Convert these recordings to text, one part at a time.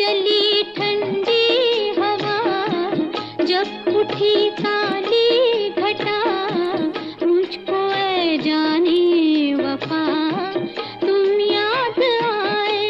चली ठंडी हवा, जब उठी काली घटा, मुझको ऐ जाने वफा तुम याद आए।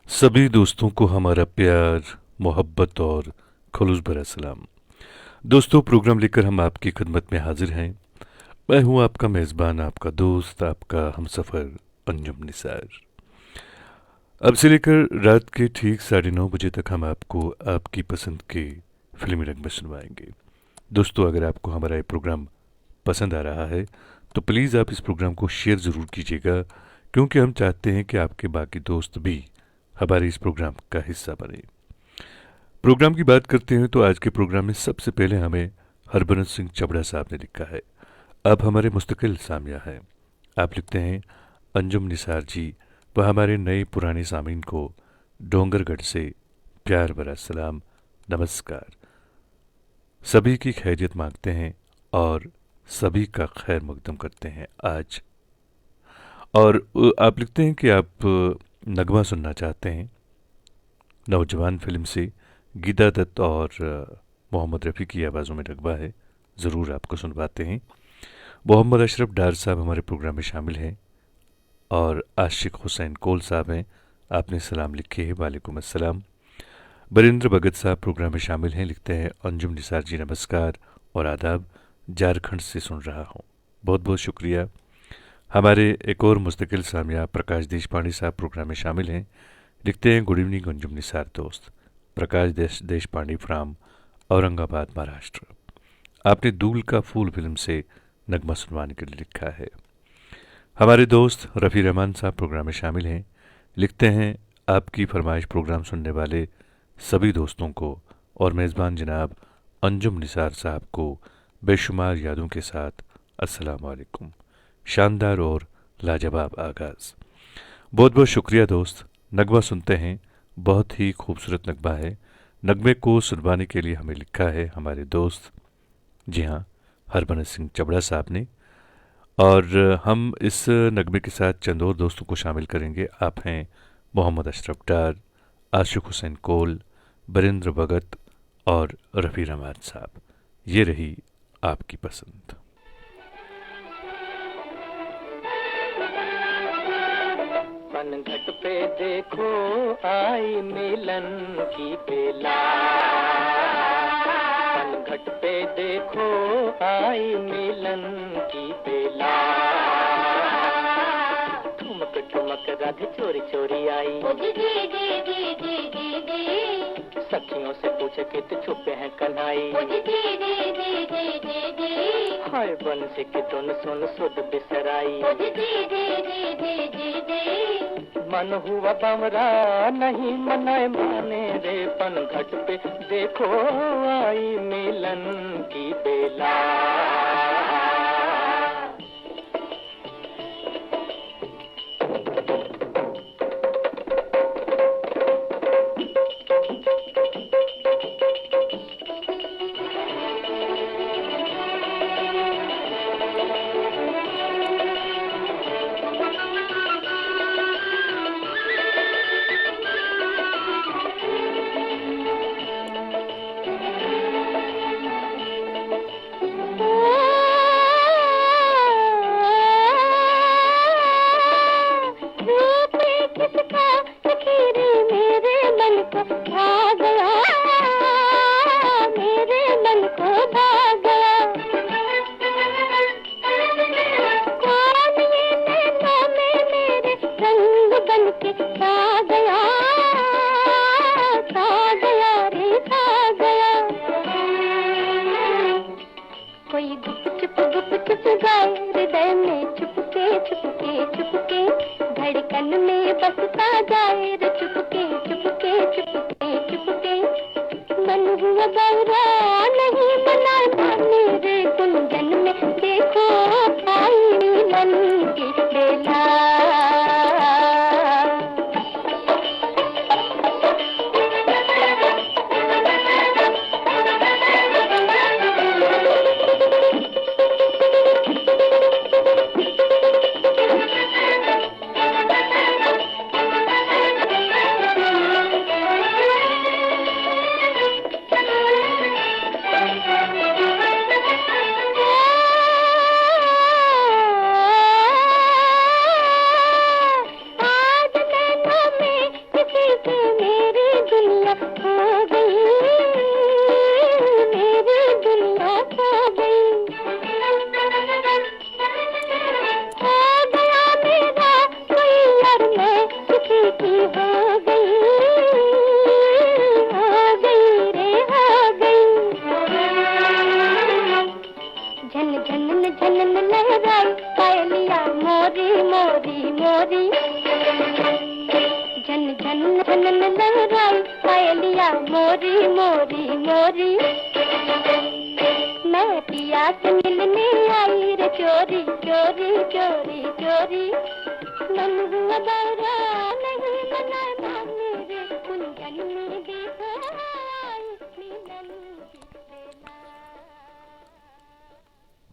सभी दोस्तों को हमारा प्यार, मोहब्बत और खुलूस भरा सलाम। दोस्तों, प्रोग्राम लेकर हम आपकी खिदमत में हाजिर हैं। मैं हूं आपका मेज़बान, आपका दोस्त, आपका हमसफ़र अंजुम निसार। अब से लेकर रात के ठीक 9:30 बजे तक हम आपको आपकी पसंद के फिल्मी रंग में सुनवाएंगे। दोस्तों, अगर आपको हमारा ये प्रोग्राम पसंद आ रहा है तो प्लीज़ आप इस प्रोग्राम को शेयर ज़रूर कीजिएगा, क्योंकि हम चाहते हैं कि आपके बाकी दोस्त भी हमारे इस प्रोग्राम का हिस्सा बने। प्रोग्राम की बात करते हैं तो आज के प्रोग्राम में सबसे पहले हमें हरभजन सिंह चबड़ा साहब ने लिखा है। अब हमारे मुस्तकिल सामिया हैं। आप लिखते हैं, अंजुम निसार जी व हमारे नए पुराने सामीन को डोंगरगढ़ से प्यार भरा सलाम, नमस्कार। सभी की खैरियत मांगते हैं और सभी का खैर मकदम करते हैं आज। और आप लिखते हैं कि आप नगमा सुनना चाहते हैं। नौजवान फिल्म से गीता दत्त और मोहम्मद रफ़ी की आवाज़ों में नगमा है, ज़रूर आपको सुनवाते हैं। मोहम्मद अशरफ डार साहब हमारे प्रोग्राम में शामिल हैं और आशिक हुसैन कोल साहब हैं। आपने सलाम लिखे हैं, वालेकुम अस्सलाम। बरिंद्र भगत साहब प्रोग्राम में शामिल हैं, लिखते हैं, अंजुम निसार जी नमस्कार और आदाब, झारखंड से सुन रहा हूँ, बहुत बहुत शुक्रिया। हमारे एक और मुस्तकिल सामिया प्रकाश देशपांडे साहब प्रोग्राम में शामिल हैं, लिखते हैं, गुड इवनिंग अंजुम निसार दोस्त। प्रकाश देशपांडे फ्राम औरंगाबाद, महाराष्ट्र। आपने दूल का फूल फिल्म से नगमा सुनवाने के लिए लिखा है। हमारे दोस्त रफ़ी रहमान साहब प्रोग्राम में शामिल हैं, लिखते हैं, आपकी फरमाइश प्रोग्राम सुनने वाले सभी दोस्तों को और मेज़बान जनाब अंजुम निसार साहब को बेशुमार यादों के साथ अस्सलाम वालेकुम। शानदार और लाजवाब आगाज़। बहुत बहुत शुक्रिया दोस्त। नगमा सुनते हैं, बहुत ही खूबसूरत नगमा है। नगमे को सुनवाने के लिए हमें लिखा है हमारे दोस्त, जी हाँ, हरभजन सिंह चबड़ा साहब ने। और हम इस नगमे के साथ चंद और दोस्तों को शामिल करेंगे। आप हैं मोहम्मद अशरफ डार, आशिक हुसैन कोल, बरिंद्र भगत और रफ़ी रहमान साहब। ये रही आपकी पसंद। पनघट पे देखो आई मिलन की बेला, पनघट पे देखो आई मिलन की बेला, ठुमक ठुमक राधे चोरी चोरी आई, सखियों से पूछे कित छुपे हैं कन्हई, हाय बंसी की धुन सुन सुध बिसराई, मन हुआ बमरा नहीं मनाए माने रे, पनघट पे देखो आई मिलन की बेला।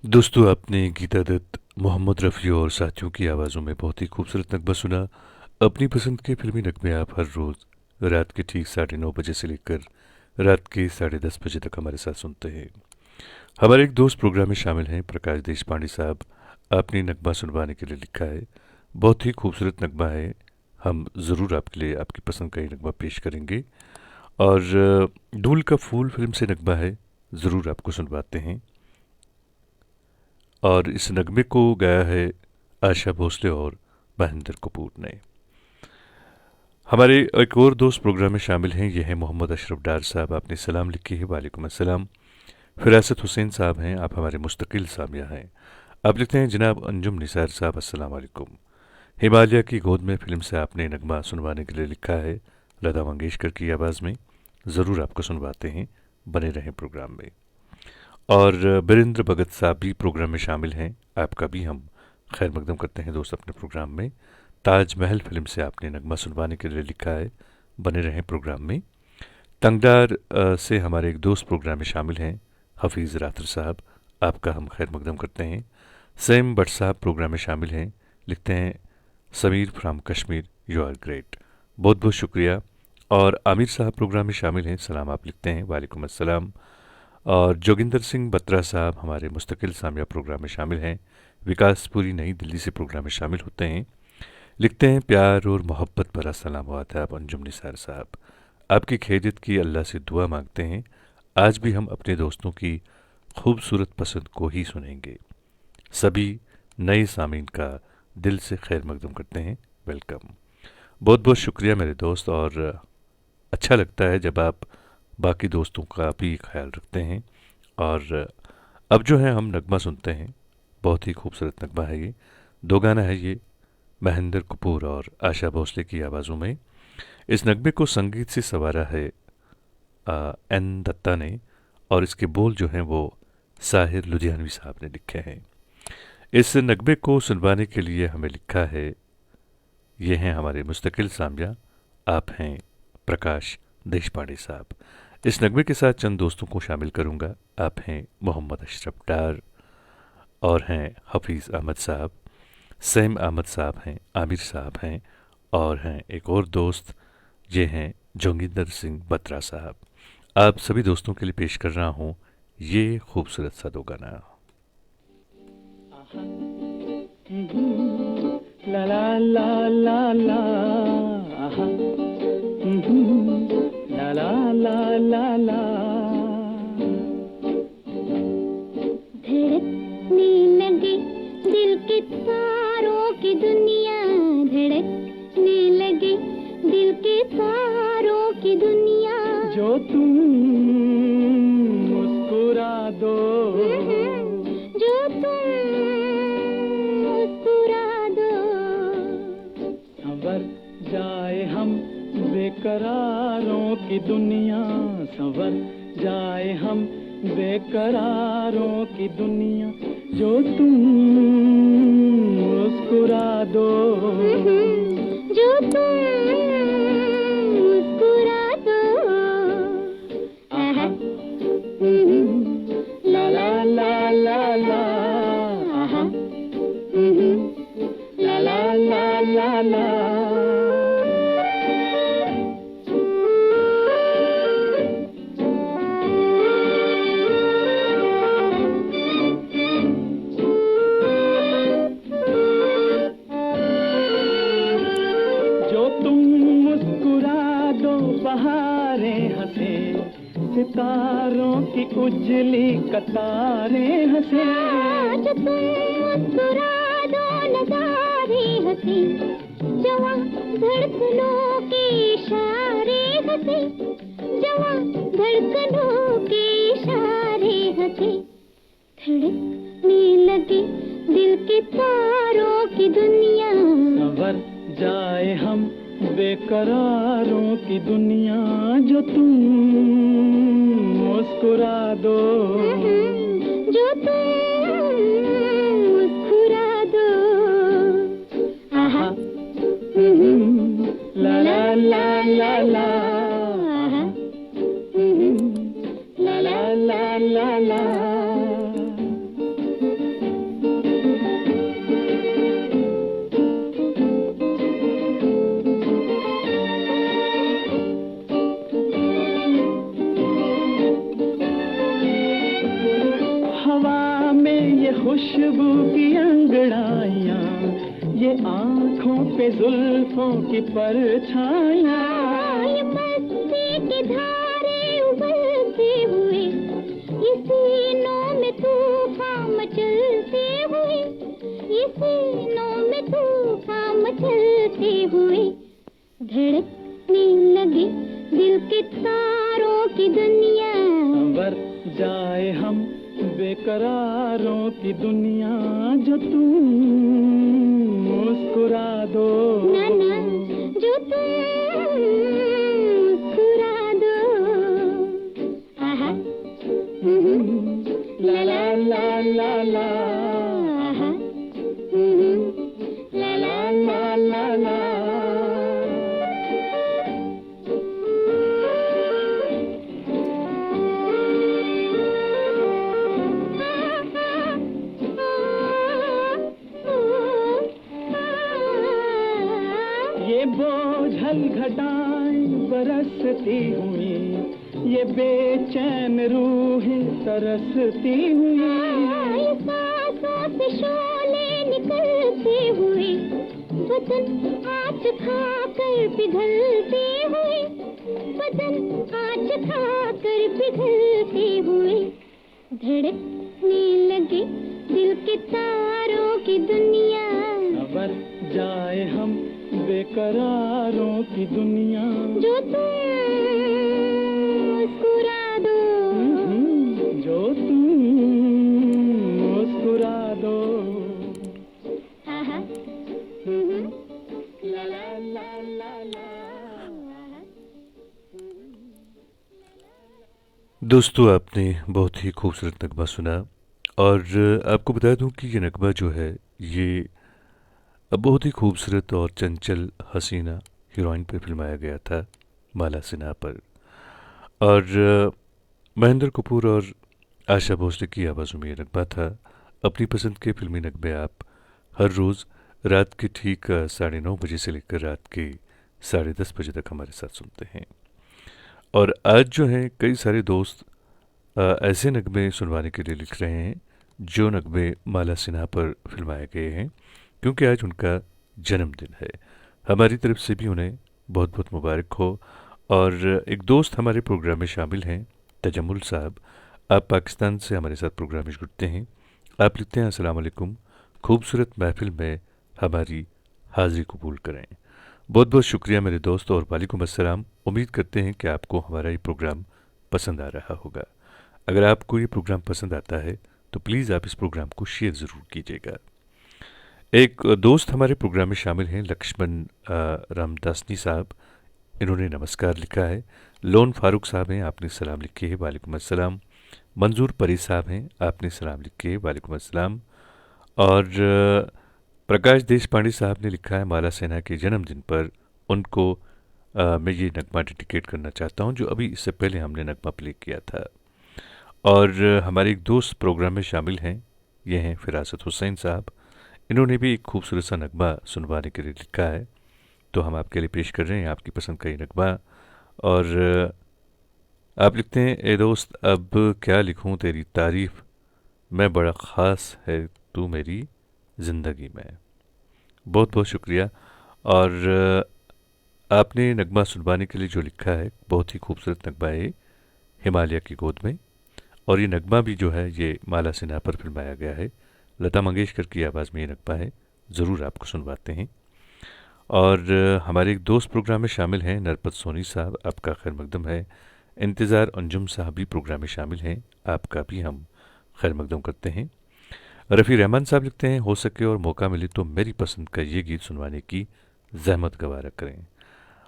दोस्तों, आपने गीता दत्त, मोहम्मद रफ़ी और साथियों की आवाज़ों में बहुत ही खूबसूरत नगमा सुना। अपनी पसंद के फिल्मी नगमे आप हर रोज़ रात के ठीक 9:30 बजे से लेकर रात के 10:30 बजे तक हमारे साथ सुनते हैं। हमारे एक दोस्त प्रोग्राम में शामिल हैं, प्रकाश देशपांडे साहब। आपने नगमा सुनवाने के लिए लिखा है, बहुत ही खूबसूरत नगमा है। हम ज़रूर आपके लिए आपकी पसंद का ये नगमा पेश करेंगे। और ढूल का फूल फिल्म से नगमा है, ज़रूर आपको सुनवाते हैं। और इस नगमे को गाया है आशा भोसले और महेंद्र कपूर ने। हमारे एक और दोस्त प्रोग्राम में शामिल हैं, ये हैं मोहम्मद अशरफ डार साहब। आपने सलाम लिखी है, वालेकुम अस्सलाम। फिरासत हुसैन साहब हैं, आप हमारे मुस्तकिल सामिया हैं। आप लिखते हैं, जनाब अंजुम निसार साहब अस्सलाम वालेकुम। हिमालय की गोद में फिल्म से आपने नगमा सुनवाने के लिए लिखा है, लता मंगेशकर की आवाज़ में। ज़रूर आपको सुनवाते हैं, बने रहें प्रोग्राम में। और बरिंद्र भगत साहब भी प्रोग्राम में शामिल हैं, आपका भी हम खैर मकदम करते हैं दोस्त अपने प्रोग्राम में। ताजमहल फिल्म से आपने नगमा सुनवाने के लिए लिखा है, बने रहें प्रोग्राम में। तंगदार से हमारे एक दोस्त प्रोग्राम में शामिल हैं, हफीज़ रातर साहब। आपका हम खैर मकदम करते हैं। सैम भट्ट साहब प्रोग्राम में शामिल हैं, लिखते हैं Sameer from Kashmir, you are great, बहुत बहुत शुक्रिया। और आमिर साहब प्रोग्राम में शामिल हैं, सलाम आप लिखते हैं, वालेकुम अस्सलाम। और जोगिंदर सिंह बत्रा साहब हमारे मुस्तकिल सामिया प्रोग्राम में शामिल हैं, विकासपुरी नई दिल्ली से प्रोग्राम में शामिल होते हैं, लिखते हैं प्यार और मोहब्बत भरा सलाम हुआ था आप अंजुम निसार साहब, आपकी खैरियत की अल्लाह से दुआ मांगते हैं। आज भी हम अपने दोस्तों की खूबसूरत पसंद को ही सुनेंगे। सभी नए सामीन का दिल से खैर मकदम करते हैं, वेलकम। बहुत बहुत शुक्रिया मेरे दोस्त। और अच्छा लगता है जब आप बाकी दोस्तों का भी ख्याल रखते हैं। और अब जो है हम नगमा सुनते हैं, बहुत ही खूबसूरत नगमा है ये। दो गाना है ये, महेंद्र कपूर और आशा भोसले की आवाज़ों में। इस नगमे को संगीत से संवारा है एन दत्ता ने, और इसके बोल जो हैं वो साहिर लुधियानवी साहब ने लिखे हैं। इस नगमे को सुनवाने के लिए हमें लिखा है, ये हैं हमारे मुस्तकिल सामिया, आप हैं प्रकाश देशपांडे साहब। इस नगमे के साथ चंद दोस्तों को शामिल करूंगा। आप हैं मोहम्मद अशरफ डार, और हैं हफीज़ अहमद साहब, सैम अहमद साहब हैं, आमिर साहब हैं, और हैं एक और दोस्त, ये हैं जोगिंदर सिंह बत्रा साहब। आप सभी दोस्तों के लिए पेश कर रहा हूँ ये खूबसूरत सा दो गाना। ला ला ला ला ला, ला ला ला ला ला। धड़कने लगी दिल के तारों की दुनिया, धड़कने लगी दिल के तारों की दुनिया। जो तुम मुस्कुरा दो, जो तुम मुस्कुरा दो, संवर जाए हम बेकरारों की दुनिया, संवर जाए हम बेकरारों की दुनिया। जो तुम मुस्कुरा दो, जो तुम मुस्कुरा दो। आहा, ला ला ला ला ला, आहा, ला ला ला ला ला। बहारें हंसे, सितारों की उजली कतारें हंसे। जो तुम मुस्कुरा दो नजारे हंसे, जवां धड़कनों के इशारे हंसे, जवां धड़कनों के इशारे हंसे। धड़कने लगी दिल के तारों की दुनिया, संवर जाए हम बेकरारों की दुनिया। जो तुम मुस्कुरा दो, जो तुम मुस्कुरा दो। आहा, ला ला ला ला ला, ला ला ला ला ला। खुशबू की अंगड़ाइयाँ, ये आँखों पे जुल्फों की परछाइयाँ, ये मस्ती की धारे उबलते हुए, ये सीनों में तूफान मचलते हुए, ये सीनों में तूफान मचलते हुए। धड़कने लगी दिल के तारों की दुनिया, संवर जाए हम बेकरारों की दुनिया। जो तुम मुस्कुरा दो, ना ना, जो तुम मुस्कुरा दो। आहा, ला ला ला ला ला, आहा, ला ला ला ला ला। घटाएं बरसती हुई, ये बेचैन रूहें तरसती हुई, सांसों से शोले निकलते हुए, बदन आँच खाकर पिघलते हुए, बदन आँच खाकर पिघलते हुए, धड़कने लगे दिल के तारों की दुनिया। खबर जाए हम बेकरारों की दुनिया, जो तुम मुस्कुरा दो, जो तुम मुस्कुरा दो। आहा, ला ला ला ला ला। दोस्तों, आपने बहुत ही खूबसूरत नगमा सुना और आपको बता दूं कि ये नगमा जो है ये बहुत ही खूबसूरत और चंचल हसीना हीरोइन पे फिल्माया गया था, माला सिन्हा पर। और महेंद्र कपूर और आशा भोसले की आवाज़ों में ये नगमा था। अपनी पसंद के फिल्मी नगमे आप हर रोज़ रात के ठीक 9:30 बजे से लेकर रात के 10:30 बजे तक हमारे साथ सुनते हैं। और आज जो है कई सारे दोस्त ऐसे नगमे सुनवाने के लिए लिख रहे हैं जो नगमे माला सिन्हा पर फिल्माए गए हैं, क्योंकि आज उनका जन्मदिन है। हमारी तरफ से भी उन्हें बहुत बहुत मुबारक हो। और एक दोस्त हमारे प्रोग्राम में शामिल हैं, तजम्मुल साहब। आप पाकिस्तान से हमारे साथ प्रोग्राम में जुड़ते हैं। आप लिखते हैं, अस्सलाम वालेकुम, खूबसूरत महफिल में हमारी हाज़िरी कबूल करें। बहुत बहुत शुक्रिया मेरे दोस्त और वालेकुम अस्सलाम। उम्मीद करते हैं कि आपको हमारा ये प्रोग्राम पसंद आ रहा होगा। अगर आपको ये प्रोग्राम पसंद आता है तो प्लीज़ आप इस प्रोग्राम को शेयर ज़रूर कीजिएगा। एक दोस्त हमारे प्रोग्राम में शामिल हैं, लक्ष्मण रामदासनी साहब। इन्होंने नमस्कार लिखा है। लोन फारूक साहब हैं, आपने सलाम लिखे है, वालेकुम अस्सलाम। मंजूर परी साहब हैं, आपने सलाम लिखे है, वालेकुम अस्सलाम। और प्रकाश देशपांडे साहब ने लिखा है, माला सिन्हा के जन्मदिन पर उनको मैं ये नगमा डेडिकेट करना चाहता हूँ, जो अभी इससे पहले हमने नगमा प्ले किया था। और हमारे एक दोस्त प्रोग्राम में शामिल हैं, ये हैं फिरासत हुसैन साहब। इन्होंने भी एक खूबसूरत सा नगमा सुनवाने के लिए लिखा है, तो हम आपके लिए पेश कर रहे हैं आपकी पसंद का ये नगमा। और आप लिखते हैं, ए दोस्त अब क्या लिखूं तेरी तारीफ़, मैं बड़ा ख़ास है तू मेरी ज़िंदगी में। बहुत बहुत शुक्रिया। और आपने नगमा सुनवाने के लिए जो लिखा है, बहुत ही खूबसूरत नगमा है, हिमालय की गोद में। और ये नगमा भी जो है ये माला सिन्हा पर फिल्माया गया है। लता मंगेशकर की आवाज़ में ये नगमा है, ज़रूर आपको सुनवाते हैं। और हमारे एक दोस्त प्रोग्राम में शामिल हैं, नरपत सोनी साहब, आपका खैर मकदम है। इंतज़ार अंजुम साहब भी प्रोग्राम में शामिल हैं, आपका भी हम खैर मकदम करते हैं। रफ़ी रहमान साहब लिखते हैं, हो सके और मौका मिले तो मेरी पसंद का ये गीत सुनवाने की ज़हमत गवारा करें।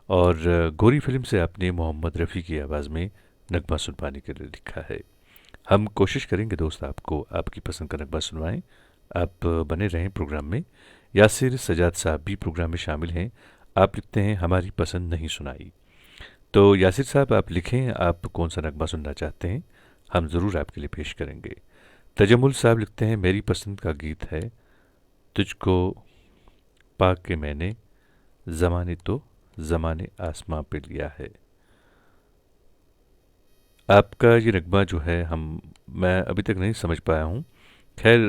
और गोरी फिल्म से आपने मोहम्मद रफ़ी की आवाज़ में नगमा सुनवाने के लिए लिखा है। हम कोशिश करेंगे दोस्त आपको आपकी पसंद का नगमा सुनवाएं। आप बने रहें प्रोग्राम में। यासिर सजाद साहब भी प्रोग्राम में शामिल हैं, आप लिखते हैं, हमारी पसंद नहीं सुनाई। तो यासिर साहब आप लिखें, आप कौन सा नगमा सुनना चाहते हैं, हम ज़रूर आपके लिए पेश करेंगे। तजम्मुल साहब लिखते हैं, मेरी पसंद का गीत है तुझको पा के मैंने ज़माने तो ज़माने आसमां पे लिया है। आपका ये नगमा जो है मैं अभी तक नहीं समझ पाया हूँ। खैर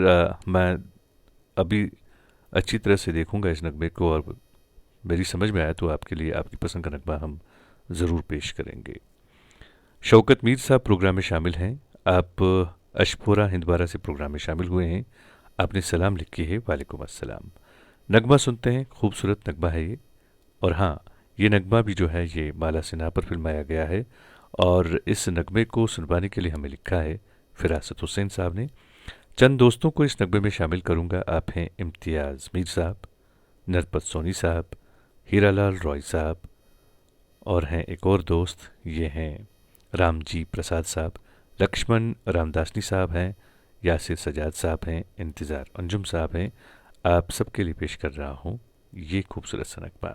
मैं अभी अच्छी तरह से देखूँगा इस नगमे को, और मेरी समझ में आया तो आपके लिए आपकी पसंद का नगमा हम ज़रूर पेश करेंगे। शौकत मीर साहब प्रोग्राम में शामिल हैं, आप अशपोरा हिंदवारा से प्रोग्राम में शामिल हुए हैं, आपने सलाम लिखी है, वालेकुम अस्सलाम। नगमा सुनते हैं, खूबसूरत नगमा है ये। और हाँ, ये नगमा भी जो है ये माला सिन्हा पर फिल्माया गया है। और इस नगमे को सुनवाने के लिए हमें लिखा है फिरासत हुसैन साहब ने। चंद दोस्तों को इस नगमे में शामिल करूंगा। आप हैं इम्तियाज़ मीर साहब, नरपत सोनी साहब, हीरालाल रॉय साहब, और हैं एक और दोस्त, ये हैं रामजी प्रसाद साहब, लक्ष्मण रामदासनी साहब हैं, यासिर सजाद साहब हैं, इंतज़ार अंजुम साहब हैं। आप सबके लिए पेश कर रहा हूँ ये खूबसूरत सा नगमा।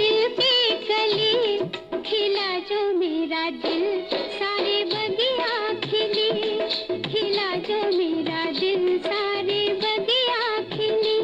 दिल पे कली, खिला जो मेरा दिल सारे बगिया खिली, खिला जो मेरा दिल सारे बगिया खिली।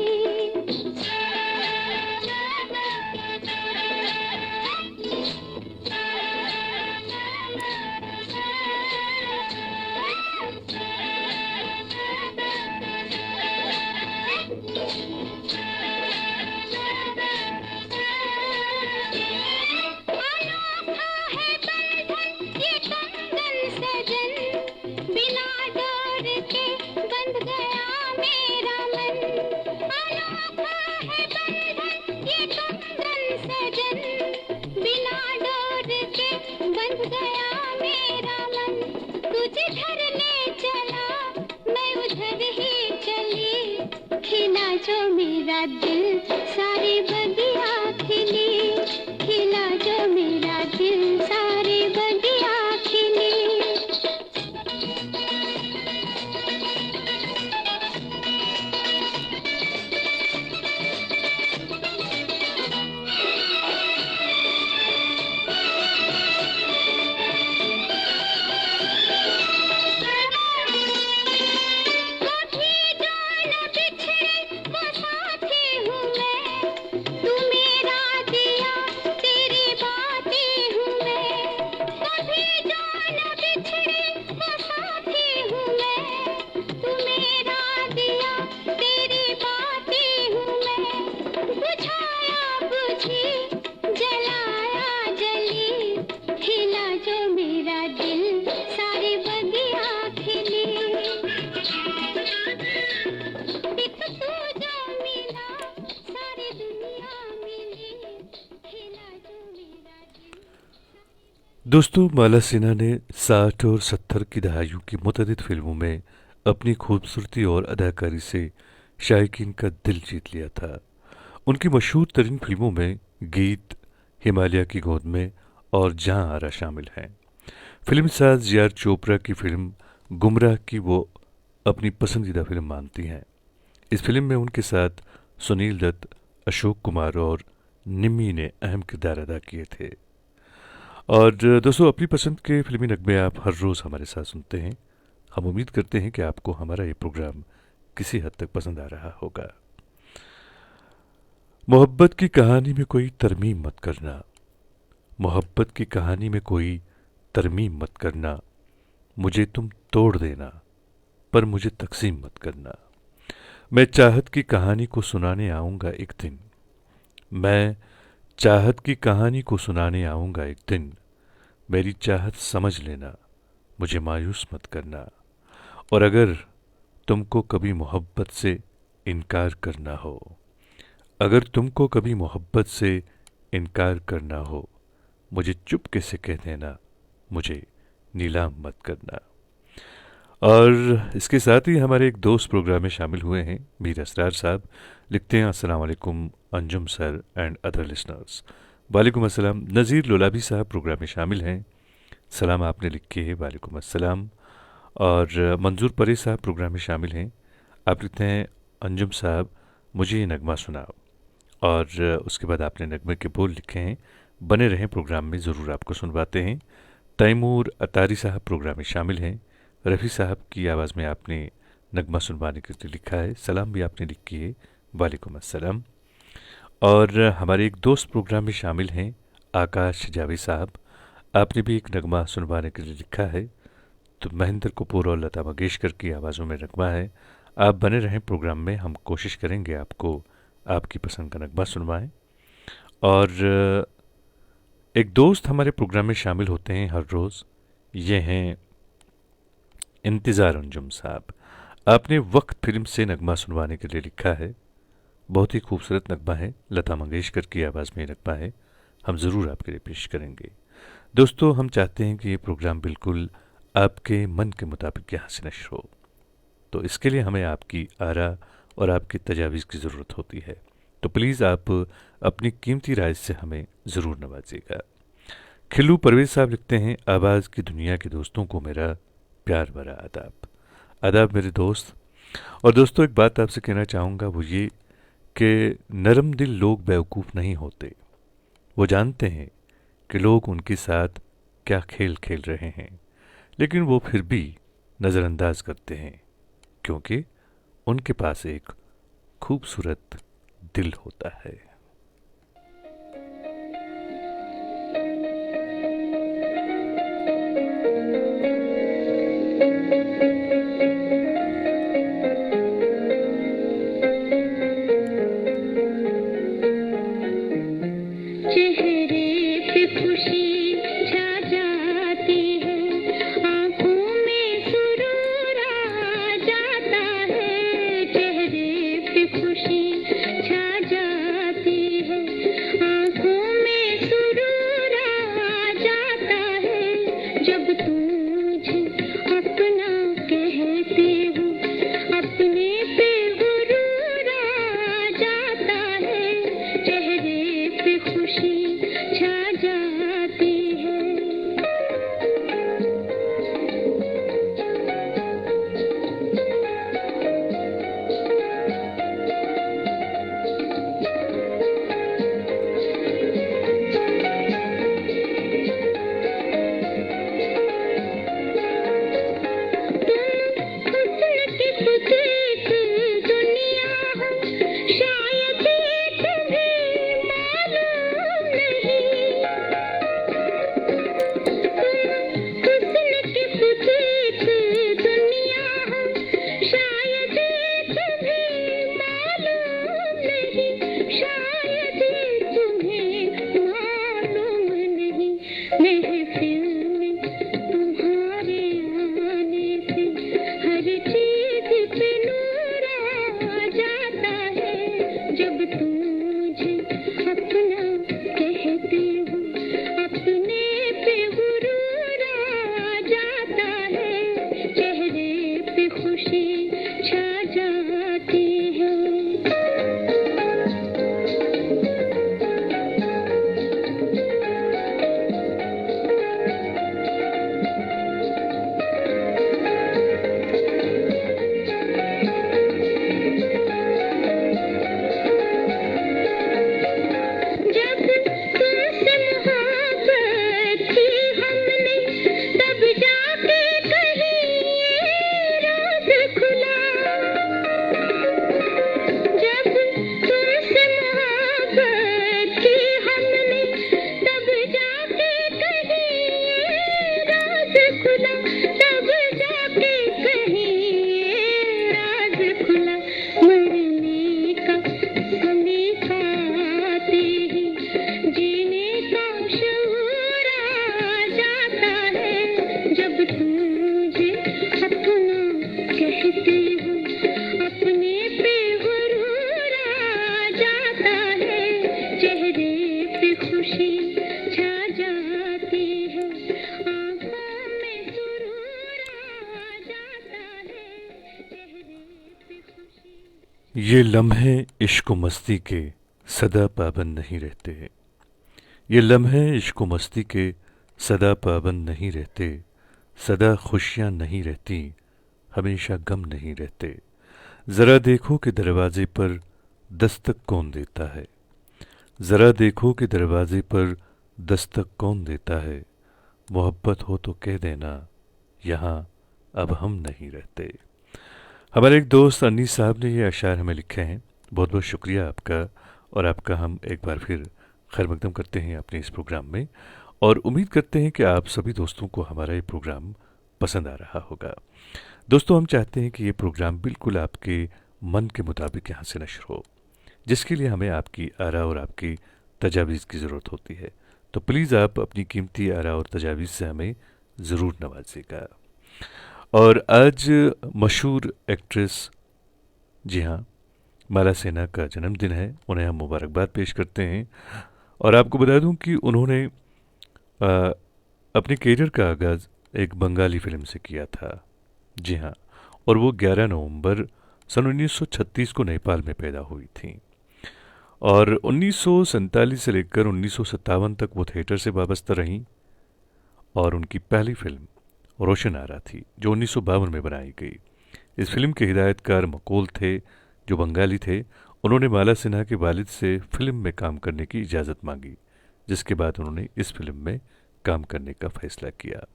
जो मेरा दिल सारे बगिया खिली, खिला जो मेरा दिल सारे बगिया खिली। दोस्तों, माला सिन्हा ने 60 और 70 की दहाइयों की मुतअद्दिद फिल्मों में अपनी खूबसूरती और अदाकारी से शायकीन का दिल जीत लिया था। उनकी मशहूर तरीन फिल्मों में गीत, हिमालय की गोद में और जहां आरा शामिल हैं। फिल्म साज यार चोपड़ा की फिल्म गुमराह की वो अपनी पसंदीदा फिल्म मानती हैं। इस फिल्म में उनके साथ सुनील दत्त, अशोक कुमार और निम्मी ने अहम किरदार अदा किए थे। और दोस्तों, अपनी पसंद के फिल्मी नगमे आप हर रोज़ हमारे साथ सुनते हैं। हम उम्मीद करते हैं कि आपको हमारा ये प्रोग्राम किसी हद तक पसंद आ रहा होगा। मोहब्बत की कहानी में कोई तरमीम मत करना, मोहब्बत की कहानी में कोई तरमीम मत करना, मुझे तुम तोड़ देना पर मुझे तकसीम मत करना। मैं चाहत की कहानी को सुनाने आऊँगा एक दिन, मैं चाहत की कहानी को सुनाने आऊँगा एक दिन, मेरी चाहत समझ लेना, मुझे मायूस मत करना। और अगर तुमको कभी मोहब्बत से इनकार करना हो, अगर तुमको कभी मोहब्बत से इनकार करना हो, मुझे चुपके से कह देना, मुझे नीलाम मत करना। और इसके साथ ही हमारे एक दोस्त प्रोग्राम में शामिल हुए हैं, मीर असरार साहब। लिखते हैं, अस्सलाम वालेकुम Anjum sir and other listeners. वालेकुम अस्सलाम। नज़ीर लोलाबी साहब प्रोग्राम में शामिल हैं, सलाम आपने लिखे है, वालेकुम अस्सलाम। और मंजूर परे साहब प्रोग्राम में शामिल हैं, आप लिखते हैं, अंजुम साहब मुझे ये नगमा सुनाओ। और उसके बाद आपने नगमे के बोल लिखे हैं, बने रहें प्रोग्राम में, ज़रूर आपको सुनवाते हैं। तैमूर अतारी साहब प्रोग्राम में शामिल हैं, रफ़ी साहब की आवाज़ में आपने नगमा सुनवाने के लिए लिखा है, सलाम भी आपने लिखी है, वालेकुम अस्सलाम। और हमारे एक दोस्त प्रोग्राम में शामिल हैं, आकाश जावेद साहब, आपने भी एक नगमा सुनवाने के लिए लिखा है। तो महेंद्र कपूर और लता मंगेशकर की आवाज़ों में नगमा है। आप बने रहें प्रोग्राम में, हम कोशिश करेंगे आपको आपकी पसंद का नगमा सुनवाएं। और एक दोस्त हमारे प्रोग्राम में शामिल होते हैं हर रोज़, ये हैं इंतज़ार अंजुम साहब। आपने वक्त फिल्म से नगमा सुनवाने के लिए लिखा है, बहुत ही खूबसूरत नगमा है, लता मंगेशकर की आवाज़ में नगमा है, हम ज़रूर आपके लिए पेश करेंगे। दोस्तों, हम चाहते हैं कि ये प्रोग्राम बिल्कुल आपके मन के मुताबिक यहाँ से नश्र हो, तो इसके लिए हमें आपकी आरा और आपकी तजावीज़ की ज़रूरत होती है। तो प्लीज़ आप अपनी कीमती राय से हमें ज़रूर नवाजिएगा। खिल्लू परवेज़ साहब लिखते हैं, आवाज़ की दुनिया के दोस्तों को मेरा प्यार भरा आदाब। आदाब मेरे दोस्त। और दोस्तों, एक बात आपसे कहना चाहूँगा, वो ये कि नरम दिल लोग बेवकूफ़ नहीं होते, वो जानते हैं कि लोग उनके साथ क्या खेल खेल रहे हैं, लेकिन वो फिर भी नज़रअंदाज करते हैं, क्योंकि उनके पास एक खूबसूरत दिल होता है। ये लम्हे इश्क व मस्ती के सदा पाबंद नहीं रहते। ये लम्हे इश्क व मस्ती के सदा पाबंद नहीं रहते। सदा खुशियाँ नहीं रहती, हमेशा गम नहीं रहते। ज़रा देखो कि दरवाज़े पर दस्तक कौन देता है। ज़रा देखो कि दरवाज़े पर दस्तक कौन देता है। मोहब्बत हो तो कह देना, यहाँ अब हम नहीं रहते। हमारे एक दोस्त अनीस साहब ने ये अशार हमें लिखे हैं। बहुत बहुत शुक्रिया आपका, और आपका हम एक बार फिर खैर मकदम करते हैं अपने इस प्रोग्राम में, और उम्मीद करते हैं कि आप सभी दोस्तों को हमारा ये प्रोग्राम पसंद आ रहा होगा। दोस्तों, हम चाहते हैं कि ये प्रोग्राम बिल्कुल आपके मन के मुताबिक यहाँ से नश्र हो, जिसके लिए हमें आपकी आरा और आपकी तजावीज़ की ज़रूरत होती है। तो प्लीज़ आप अपनी कीमती आरा और तजावीज़ से हमें ज़रूर नवाजिएगा। और आज मशहूर एक्ट्रेस, जी हाँ, माला सिन्हा का जन्मदिन है। उन्हें हम मुबारकबाद पेश करते हैं। और आपको बता दूं कि उन्होंने अपने करियर का आगाज़ एक बंगाली फ़िल्म से किया था। जी हाँ, और वो 11 नवंबर सन 1936 को नेपाल में पैदा हुई थी। और 1947 से लेकर 1957 तक वो थिएटर से वाबस्ता रहीं। और उनकी पहली फिल्म रोशन आरा थी, जो 1952 में बनाई गई। इस फिल्म के हिदायतकार मकोल थे, जो बंगाली थे। उन्होंने माला सिन्हा के वालिद से फिल्म में काम करने की इजाज़त मांगी, जिसके बाद उन्होंने इस फिल्म में काम करने का फैसला किया।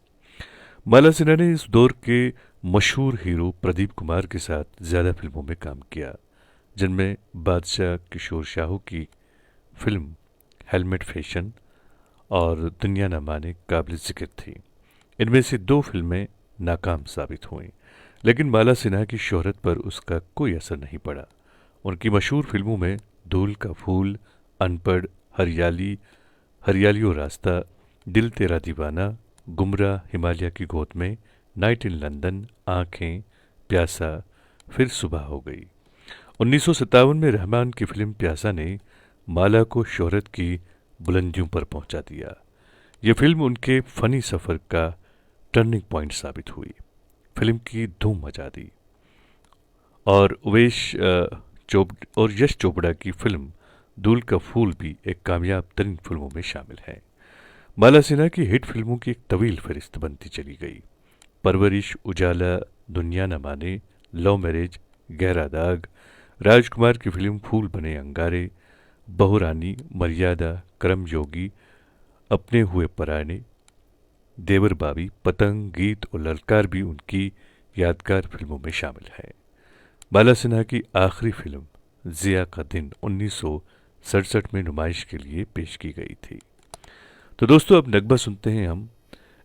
माला सिन्हा ने इस दौर के मशहूर हीरो प्रदीप कुमार के साथ ज़्यादा फिल्मों में काम किया, जिनमें बादशाह किशोर शाहू की फिल्म हेलमेट फैशन और दुनिया न माने काबिल ज़िक्र थी। इनमें से 2 फिल्में नाकाम साबित हुईं, लेकिन माला सिन्हा की शोहरत पर उसका कोई असर नहीं पड़ा। उनकी मशहूर फिल्मों में धूल का फूल, अनपढ़, हरियाली, हरियाली और रास्ता, दिल तेरा दीवाना, गुमराह, हिमालय की गोद में, नाइट इन लंदन, आँखें, प्यासा, फिर सुबह हो गई। 1957 में रहमान की फिल्म प्यासा ने माला को शोहरत की बुलंदियों पर पहुंचा दिया। ये फिल्म उनके फनी सफ़र का टर्निंग पॉइंट साबित हुई। फिल्म की धूम मचा दी और यश चोपड़ा की फिल्म धूल का फूल भी एक कामयाब तरीन फिल्मों में शामिल है। माला सिन्हा की हिट फिल्मों की एक तवील फहरिस्त बनती चली गई। परवरिश, उजाला, दुनिया न माने, लव मैरिज, गहरा दाग, राजकुमार की फिल्म फूल बने अंगारे, बहुरानी, मर्यादा, कर्मयोगी, अपने हुए पराने, देवर बाबी, पतंग, गीत और ललकार भी उनकी यादगार फिल्मों में शामिल है। माला सिन्हा की आखिरी फिल्म जिया का दिन 1967 में नुमाइश के लिए पेश की गई थी। तो दोस्तों, अब नगमा सुनते हैं हम।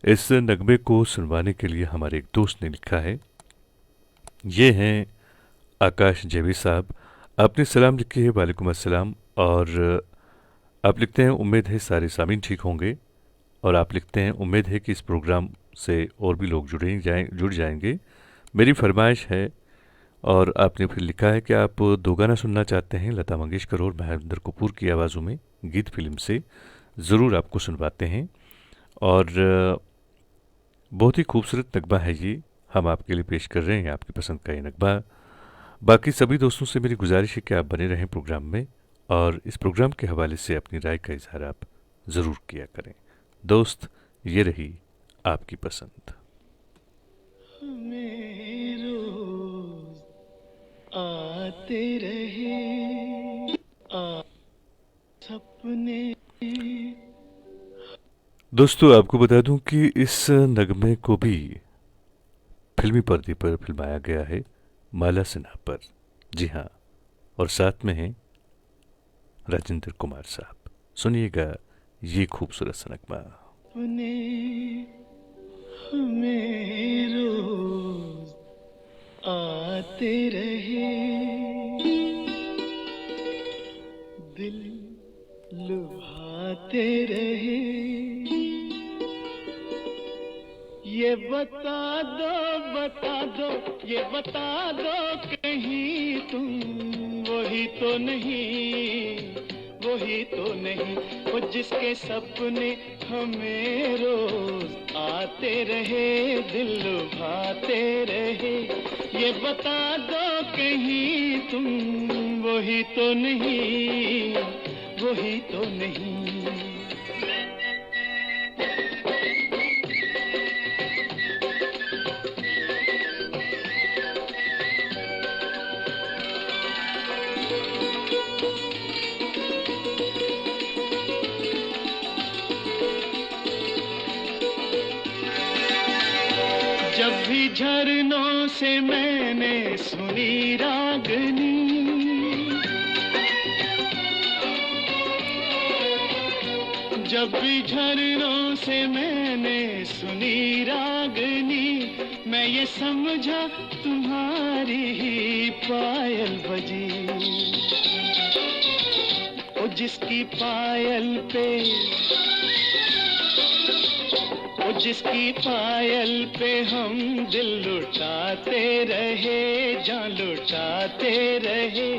इस नगमे को सुनवाने के लिए हमारे एक दोस्त ने लिखा है। ये हैं आकाश जेवी साहब। आपने सलाम लिखी है, वालेकुम अस्सलाम। और आप लिखते हैं उम्मीद है सारे सामीन ठीक होंगे। और आप लिखते हैं उम्मीद है कि इस प्रोग्राम से और भी लोग जुड़ जाएंगे। मेरी फरमाइश है। और आपने फिर लिखा है कि आप 2 गाना सुनना चाहते हैं, लता मंगेशकर और महेंद्र कपूर की आवाज़ों में, गीत फिल्म से। ज़रूर आपको सुनवाते हैं। और बहुत ही खूबसूरत नगमा है ये, हम आपके लिए पेश कर रहे हैं आपकी पसंद का ये नगमा। बाकी सभी दोस्तों से मेरी गुजारिश है कि आप बने रहें प्रोग्राम में और इस प्रोग्राम के हवाले से अपनी राय का इजहार आप ज़रूर किया करें। दोस्त, ये रही आपकी पसंद। आते रहे सपने। दोस्तों, आपको बता दूं कि इस नगमे को भी फिल्मी पर्दे पर फिल्माया गया है माला सिन्हा पर। जी हाँ, और साथ में हैं राजेंद्र कुमार साहब। सुनिएगा ये खूबसूरत सा नगमा। अपने हमें रोज आते रहे, दिल लुभाते रहे। ये बता दो, ये बता दो कहीं तुम वही तो नहीं, वो जिसके सपने हमें रोज आते रहे, दिल लुभाते रहे। ये बता दो कहीं तुम वही तो नहीं। जब भी झरनों से मैंने सुनी रागनी, जब भी झरनों से मैंने सुनी रागनी, मैं ये समझा तुम्हारी ही पायल बजी। ओ जिसकी पायल पे, ओ जिसकी पायल पे हम दिल लुटाते रहे, जान लुटाते रहे।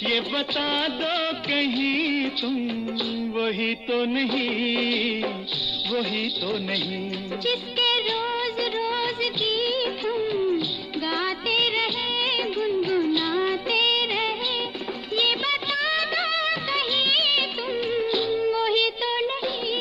ये बता दो कहीं तुम वही तो नहीं। जिसके रोज रोज गीत तुम गाते रहे, गुनगुनाते रहे। ये बता दो कहीं तुम वही तो नहीं।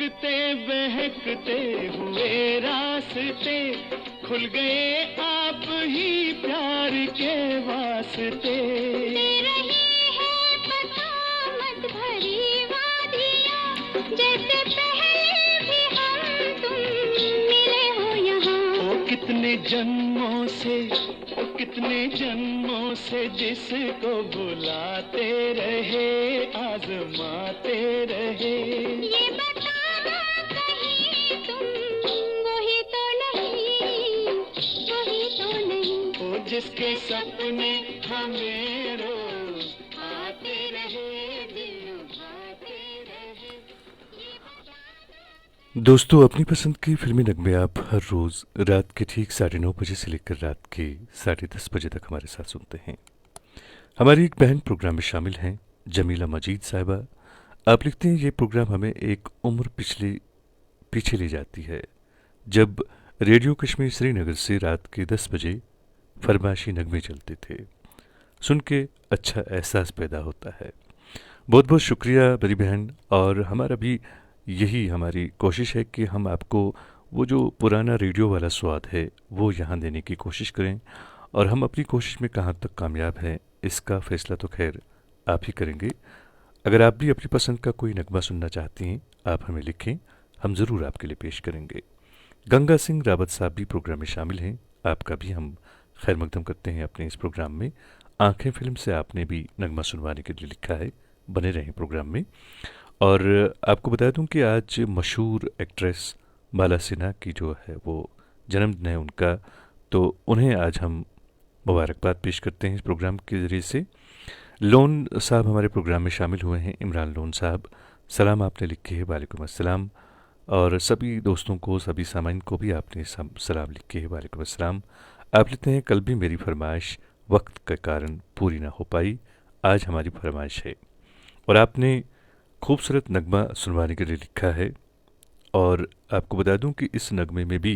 बहकते बहकते हुए रास्ते खुल गए आप ही प्यार के वास्ते। दे रही है बसामत भरी वादियाँ, जैसे पहले भी हम तुम मिले हो यहाँ। ओ कितने जन्मों से जिसको बुलाते रहे, आजमाते रहे। ये बताना कहीं तुम वही तो नहीं, वही तो नहीं। ओ जिसके सपने हमें रोज आते रहे, दिल लुभाते रहे। दोस्तों, अपनी पसंद की फिल्मी नगमे आप हर रोज़ रात के ठीक 9:30 बजे से लेकर रात के 10:30 बजे तक हमारे साथ सुनते हैं। हमारी एक बहन प्रोग्राम में शामिल हैं, जमीला मजीद साहिबा। आप लिखते हैं, ये प्रोग्राम हमें एक उम्र पीछे ले जाती है, जब रेडियो कश्मीर श्रीनगर से रात के 10 बजे फरमाइशी नगमे चलते थे। सुन के अच्छा एहसास पैदा होता है। बहुत बहुत शुक्रिया मेरी बहन। और हमारा भी यही हमारी कोशिश है कि हम आपको वो जो पुराना रेडियो वाला स्वाद है वो यहाँ देने की कोशिश करें। और हम अपनी कोशिश में कहाँ तक कामयाब हैं इसका फ़ैसला तो खैर आप ही करेंगे। अगर आप भी अपनी पसंद का कोई नगमा सुनना चाहती हैं, आप हमें लिखें, हम ज़रूर आपके लिए पेश करेंगे। गंगा सिंह रावत साहब भी प्रोग्राम में शामिल हैं। आपका भी हम खैर मकदम करते हैं अपने इस प्रोग्राम में। आंखें फिल्म से आपने भी नगमा सुनवाने के लिए लिखा है। बने रहें प्रोग्राम में। और आपको बता दूं कि आज मशहूर एक्ट्रेस माला सिन्हा की जो है वो जन्मदिन है उनका, तो उन्हें आज हम मुबारकबाद पेश करते हैं इस प्रोग्राम के ज़रिए से। लोन साहब हमारे प्रोग्राम में शामिल हुए हैं, इमरान लोन साहब। सलाम आपने लिखे है, वालेकुम अस्सलाम। और सभी दोस्तों को, सभी सामाइन को भी आपने सलाम लिखे है, वालेकुम अस्सलाम। आप लिखते हैं, कल भी मेरी फरमाइश वक्त के कारण पूरी ना हो पाई, आज हमारी फरमाइश है। और आपने खूबसूरत नगमा सुनवाने के लिए लिखा है। और आपको बता दूं कि इस नगमे में भी,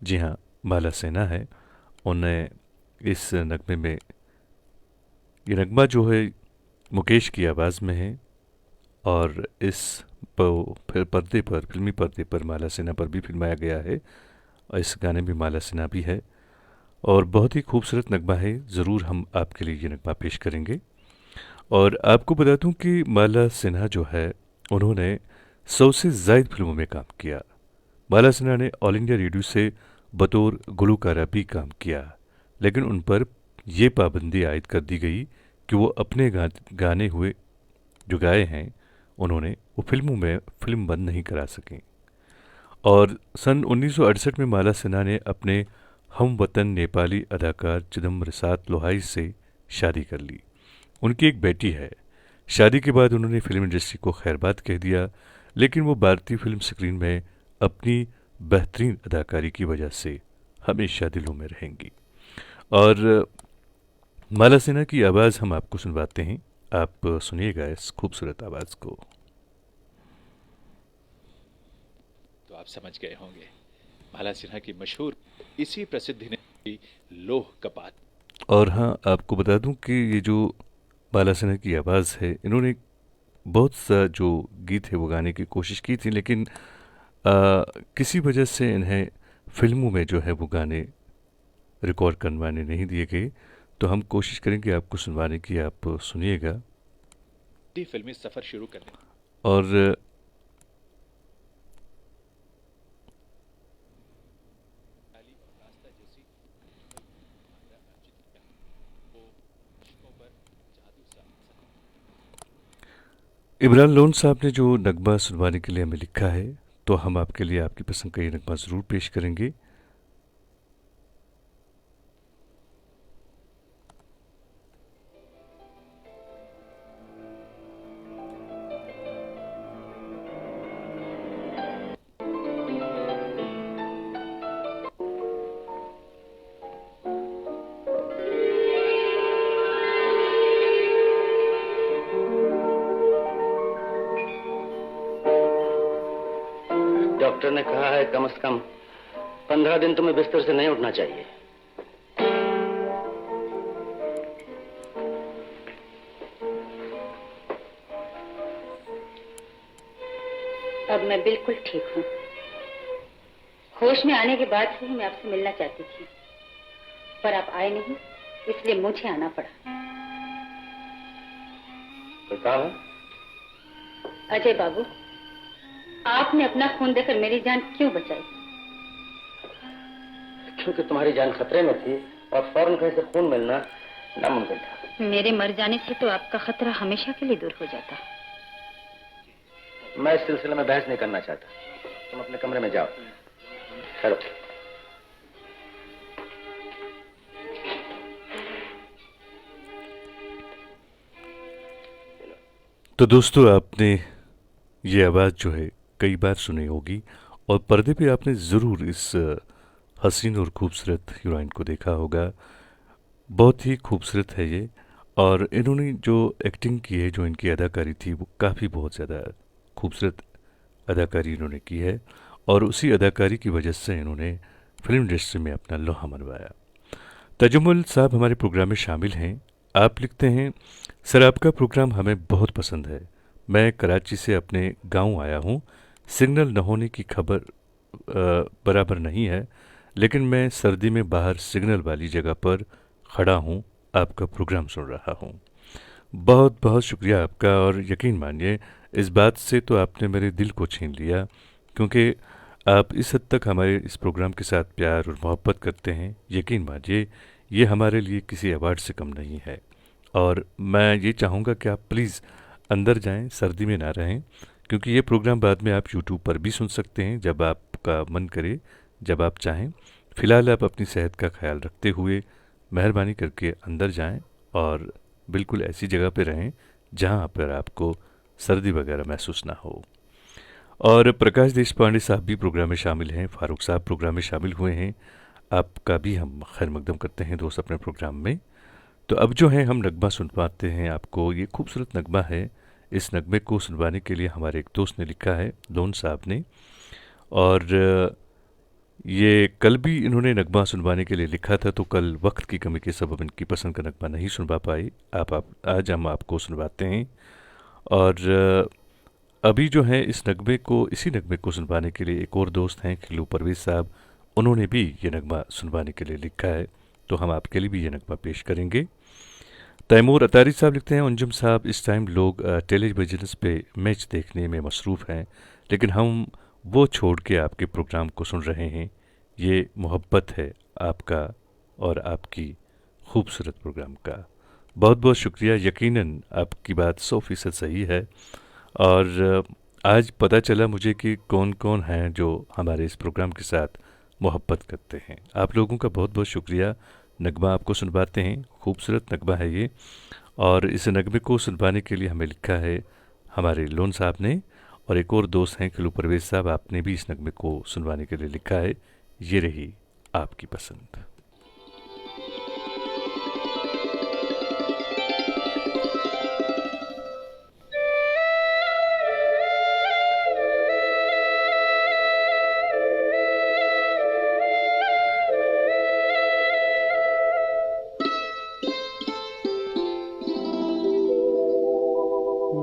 जी हाँ, माला सिन्हा है। उन्हें इस नगमे में, ये नगमा जो है मुकेश की आवाज़ में है। और इस पर्दे पर, फिल्मी पर्दे पर माला सिन्हा पर भी फिल्माया गया है। और इस गाने में माला सिन्हा भी है। और बहुत ही खूबसूरत नगमा है। ज़रूर हम आपके लिए ये नगमा पेश करेंगे। और आपको बता दूं कि माला सिन्हा जो है, उन्होंने 100 से ज़ायद फिल्मों में काम किया। माला सिन्हा ने ऑल इंडिया रेडियो से बतौर गुलकारा भी काम किया, लेकिन उन पर यह पाबंदी आयद कर दी गई कि वो अपने गाने हुए जो गाए हैं उन्होंने, वो फिल्मों में फिल्म बंद नहीं करा सकें। और सन 1968 में माला सिन्हा ने अपने हम वतन नेपाली अदाकार चिदम्बर साथ लोहाई से शादी कर ली। उनकी एक बेटी है। शादी के बाद उन्होंने फिल्म इंडस्ट्री को खैरबाद कह दिया, लेकिन वो भारतीय फिल्म स्क्रीन में अपनी बेहतरीन अदाकारी की वजह से हमेशा दिलों में रहेंगी। और माला सिन्हा की आवाज़ हम आपको सुनवाते हैं। आप सुनिएगा इस खूबसूरत आवाज़ को। तो आप समझ गए होंगे माला सिन्हा की मशहूर इसी प्रसिद्धि ने लोह कपात। और हाँ, आपको बता दूं कि ये जो माला सिन्हा की आवाज़ है, इन्होंने बहुत सा जो गीत है वो गाने की कोशिश की थी, लेकिन किसी वजह से इन्हें फिल्मों में जो है वो गाने रिकॉर्ड करवाने नहीं दिए गए। तो हम कोशिश करेंगे आपको सुनवाने की, आप सुनिएगा। फिल्मी सफ़र शुरू करने और इमरान लोन साहब ने जो नगमा सुनवाने के लिए हमें लिखा है, तो हम आपके लिए आपकी पसंद का ये नगमा ज़रूर पेश करेंगे। डॉक्टर ने कहा है कम से कम 15 दिन तुम्हें बिस्तर से नहीं उठना चाहिए। अब मैं बिल्कुल ठीक हूँ। होश में आने के बाद ही मैं आपसे मिलना चाहती थी, पर आप आए नहीं, इसलिए मुझे आना पड़ा। कोई काम है? अजय बाबू, आपने अपना खून देकर मेरी जान क्यों बचाई? क्योंकि तुम्हारी जान खतरे में थी और फौरन कहीं से खून मिलना नामुमकिन था। मेरे मर जाने से तो आपका खतरा हमेशा के लिए दूर हो जाता। मैं इस सिलसिले में बहस नहीं करना चाहता। तुम अपने कमरे में जाओ। चलो। तो दोस्तों, आपने ये आवाज़ जो है कई बार सुनी होगी और पर्दे पे आपने ज़रूर इस हसीन और खूबसूरत हीरोइन को देखा होगा। बहुत ही खूबसूरत है ये, और इन्होंने जो एक्टिंग की है, जो इनकी अदाकारी थी, वो काफ़ी बहुत ज़्यादा खूबसूरत अदाकारी इन्होंने की है, और उसी अदाकारी की वजह से इन्होंने फिल्म इंडस्ट्री में अपना लोहा मनवाया। तजुम्मुल साहब हमारे प्रोग्राम में शामिल हैं। आप लिखते हैं, सर आपका प्रोग्राम हमें बहुत पसंद है। मैं कराची से अपने गांव आया हूं। सिग्नल न होने की खबर बराबर नहीं है, लेकिन मैं सर्दी में बाहर सिग्नल वाली जगह पर खड़ा हूं, आपका प्रोग्राम सुन रहा हूं। बहुत बहुत शुक्रिया आपका, और यकीन मानिए इस बात से तो आपने मेरे दिल को छीन लिया, क्योंकि आप इस हद तक हमारे इस प्रोग्राम के साथ प्यार और मोहब्बत करते हैं। यकीन मानिए ये हमारे लिए किसी अवार्ड से कम नहीं है। और मैं ये चाहूँगा कि आप प्लीज़ अंदर जाएं, सर्दी में ना रहें, क्योंकि ये प्रोग्राम बाद में आप यूट्यूब पर भी सुन सकते हैं जब आपका मन करे, जब आप चाहें। फ़िलहाल आप अपनी सेहत का ख्याल रखते हुए मेहरबानी करके अंदर जाएं और बिल्कुल ऐसी जगह पे रहें जहां पर आपको सर्दी वगैरह महसूस ना हो। और प्रकाश देशपांडे साहब भी प्रोग्राम में शामिल हैं, फारूक साहब प्रोग्राम में शामिल हुए हैं। आपका भी हम खैर मकदम करते हैं दोस्त अपने प्रोग्राम में। तो अब जो है हम नगमा सुनवाते हैं आपको। ये खूबसूरत नगमा है। इस नगमे को सुनवाने के लिए हमारे एक दोस्त ने लिखा है, दोन साहब ने, और ये कल भी इन्होंने नगमा सुनवाने के लिए लिखा था, तो कल वक्त की कमी के सबब इनकी पसंद का नगमा नहीं सुनवा पाई। आप आज हम आपको सुनवाते हैं। और अभी जो है इसी नगमे को सुनवाने के लिए एक और दोस्त हैं, खिलू परवेज साहब। उन्होंने भी ये नगमा सुनवाने के लिए लिखा है, तो हम आपके लिए भी ये नगमा पेश करेंगे। तैमूर अतारी साहब लिखते हैं, अंजुम साहब इस टाइम लोग टेलीविजन पे मैच देखने में मसरूफ़ हैं, लेकिन हम वो छोड़ के आपके प्रोग्राम को सुन रहे हैं। ये मोहब्बत है आपका और आपकी खूबसूरत प्रोग्राम का। बहुत बहुत शुक्रिया। यकीनन आपकी बात 100% सही है। और आज पता चला मुझे कि कौन कौन हैं जो हमारे इस प्रोग्राम के साथ मोहब्बत करते हैं। आप लोगों का बहुत बहुत शुक्रिया। नगमा आपको सुनवाते हैं, खूबसूरत नगमा है ये, और इस नगमे को सुनवाने के लिए हमें लिखा है हमारे लोन साहब ने, और एक और दोस्त हैं खिलू परवेज साहब, आपने भी इस नगमे को सुनवाने के लिए लिखा है। ये रही आपकी पसंद।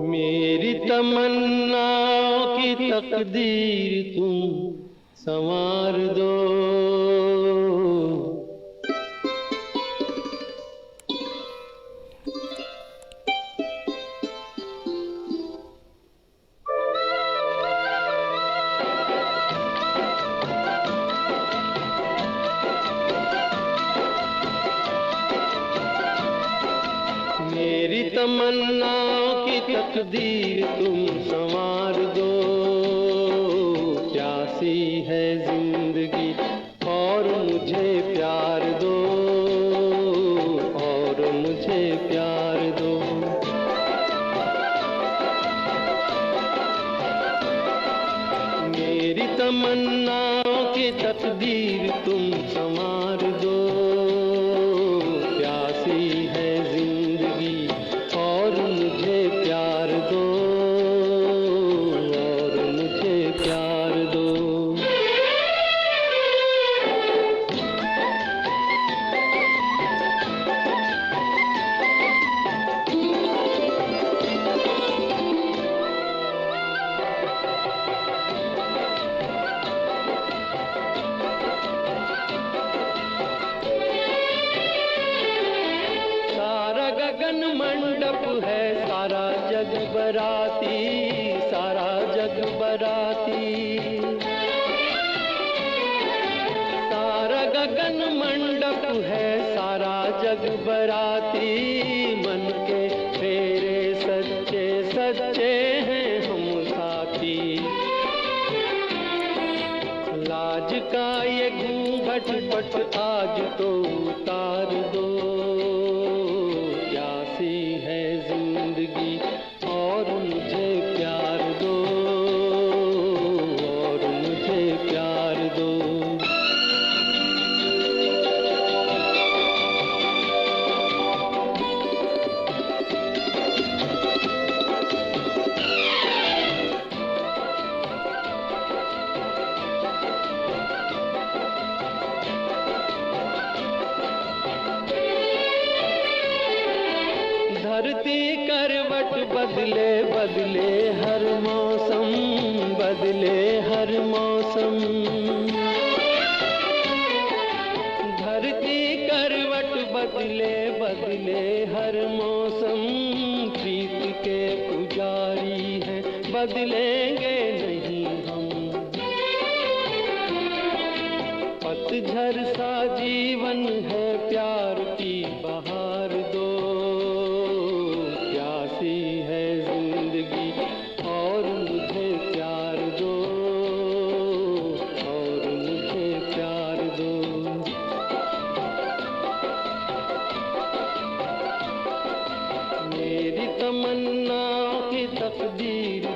मेरी तमन्नाओं की तकदीर तुम संवार दो। मेरी तमन्नाओं की तकदीर तुम संवार दो। प्यासी है जिंदगी और मुझे प्यार दो, और मुझे प्यार दो। मेरी तमन्नाओं की तकदीर तुम संवार दो। प्यासी है जिंदगी और मुझे प्यार दो, और मुझे प्यार दो। गगन मंडप है सारा जग बराती, सारा जग बराती। सारा गगन मंडप है सारा जग बराती, मन के फेरे सच्चे सच्चे हैं हम साथी। लाज का ये घूंघट पट आज तो उतार दो, प्यासी है जिंदगी और मुझे प्यार दो, और मुझे प्यार दो। धरती करवट बदले बदले हर मौसम, बदले हर मौसम। धरती करवट बदले बदले हर मौसम, प्रीत के पुजारी हैं बदलेंगे नहीं हम। पतझर सा जीवन है प्यार की बहार दो, प्यासी है जिंदगी और मुझे प्यार दो, और मुझे प्यार दो। मेरी तमन्ना की तकदीर